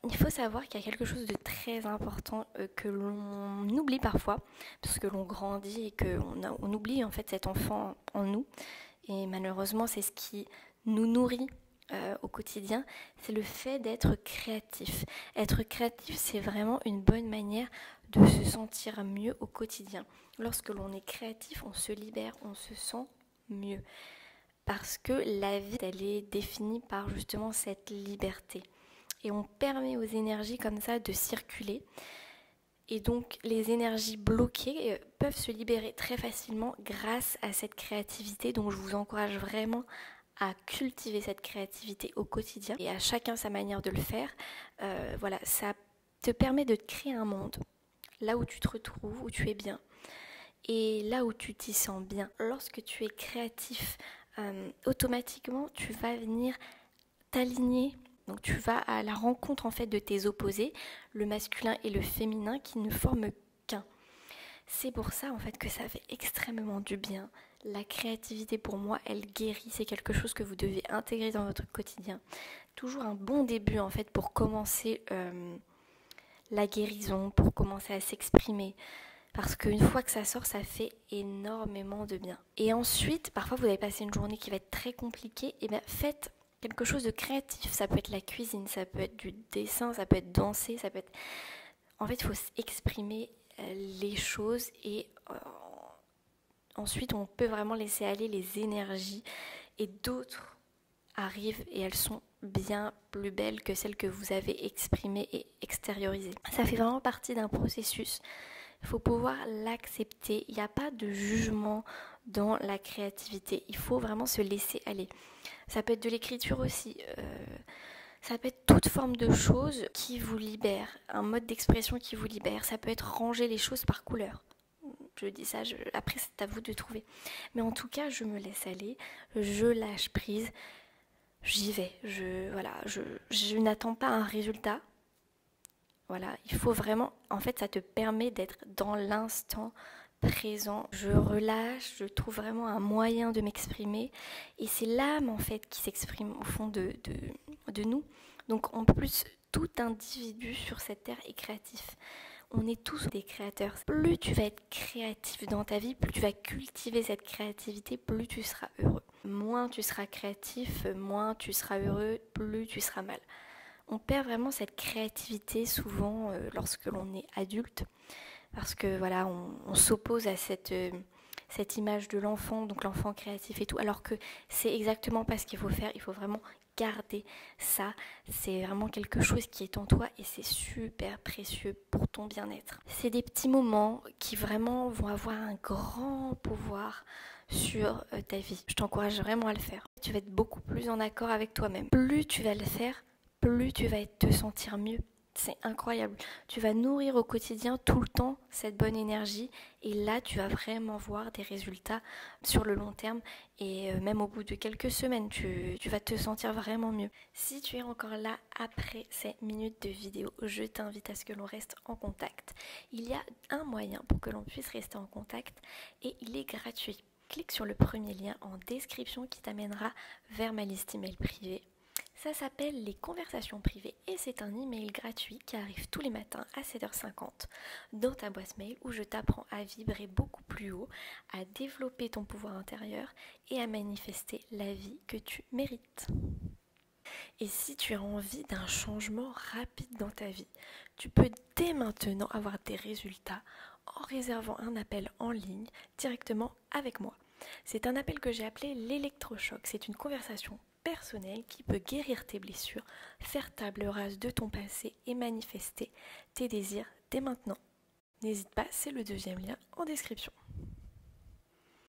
il faut savoir qu'il y a quelque chose de très important que l'on oublie parfois, parce que l'on grandit et qu'on oublie en fait cet enfant en nous. Et malheureusement, c'est ce qui nous nourrit au quotidien, c'est le fait d'être créatif. Être créatif, c'est vraiment une bonne manière de se sentir mieux au quotidien. Lorsque l'on est créatif, on se libère, on se sent mieux. Parce que la vie, elle est définie par justement cette liberté. Et on permet aux énergies comme ça de circuler. Et donc les énergies bloquées peuvent se libérer très facilement grâce à cette créativité. Donc je vous encourage vraiment à cultiver cette créativité au quotidien et à chacun sa manière de le faire. Voilà, ça te permet de créer un monde là où tu te retrouves, où tu es bien et là où tu t'y sens bien. Lorsque tu es créatif, automatiquement tu vas venir t'aligner. Donc tu vas à la rencontre en fait de tes opposés, le masculin et le féminin qui ne forment qu'un. C'est pour ça en fait que ça fait extrêmement du bien. La créativité pour moi, elle guérit, c'est quelque chose que vous devez intégrer dans votre quotidien. Toujours un bon début en fait pour commencer la guérison, pour commencer à s'exprimer. Parce qu'une fois que ça sort, ça fait énormément de bien. Et ensuite, parfois vous avez passé une journée qui va être très compliquée, et bien faites quelque chose de créatif. Ça peut être la cuisine, ça peut être du dessin, ça peut être danser, ça peut être... En fait, il faut exprimer les choses et ensuite on peut vraiment laisser aller les énergies et d'autres arrivent et elles sont bien plus belles que celles que vous avez exprimées et extériorisées. Ça fait vraiment partie d'un processus. Il faut pouvoir l'accepter. Il n'y a pas de jugement dans la créativité. Il faut vraiment se laisser aller. Ça peut être de l'écriture aussi. Ça peut être toute forme de choses qui vous libère, un mode d'expression qui vous libère. Ça peut être ranger les choses par couleur. Je dis ça, après c'est à vous de trouver. Mais en tout cas, je me laisse aller, je lâche prise, j'y vais. Je n'attends pas un résultat. Voilà, il faut vraiment, en fait, ça te permet d'être dans l'instant présent. Je relâche, je trouve vraiment un moyen de m'exprimer. Et c'est l'âme, en fait, qui s'exprime au fond de nous. Donc, en plus, tout individu sur cette terre est créatif. On est tous des créateurs. Plus tu vas être créatif dans ta vie, plus tu vas cultiver cette créativité, plus tu seras heureux. Moins tu seras créatif, moins tu seras heureux, plus tu seras mal. On perd vraiment cette créativité souvent lorsque l'on est adulte, parce que voilà, on s'oppose à cette image de l'enfant, donc l'enfant créatif et tout, alors que c'est exactement pas ce qu'il faut faire. Il faut vraiment garder ça. C'est vraiment quelque chose qui est en toi et c'est super précieux pour ton bien-être. C'est des petits moments qui vraiment vont avoir un grand pouvoir sur ta vie. Je t'encourage vraiment à le faire. Tu vas être beaucoup plus en accord avec toi-même. Plus tu vas le faire, plus tu vas te sentir mieux. C'est incroyable. Tu vas nourrir au quotidien tout le temps cette bonne énergie et là tu vas vraiment voir des résultats sur le long terme et même au bout de quelques semaines tu vas te sentir vraiment mieux. Si tu es encore là après ces minutes de vidéo, je t'invite à ce que l'on reste en contact. Il y a un moyen pour que l'on puisse rester en contact et il est gratuit. Clique sur le premier lien en description qui t'amènera vers ma liste email privée. Ça s'appelle les conversations privées et c'est un email gratuit qui arrive tous les matins à 7h50 dans ta boîte mail où je t'apprends à vibrer beaucoup plus haut, à développer ton pouvoir intérieur et à manifester la vie que tu mérites. Et si tu as envie d'un changement rapide dans ta vie, tu peux dès maintenant avoir des résultats en réservant un appel en ligne directement avec moi. C'est un appel que j'ai appelé l'électrochoc. C'est une conversation personnelle qui peut guérir tes blessures, faire table rase de ton passé et manifester tes désirs dès maintenant. N'hésite pas, c'est le deuxième lien en description.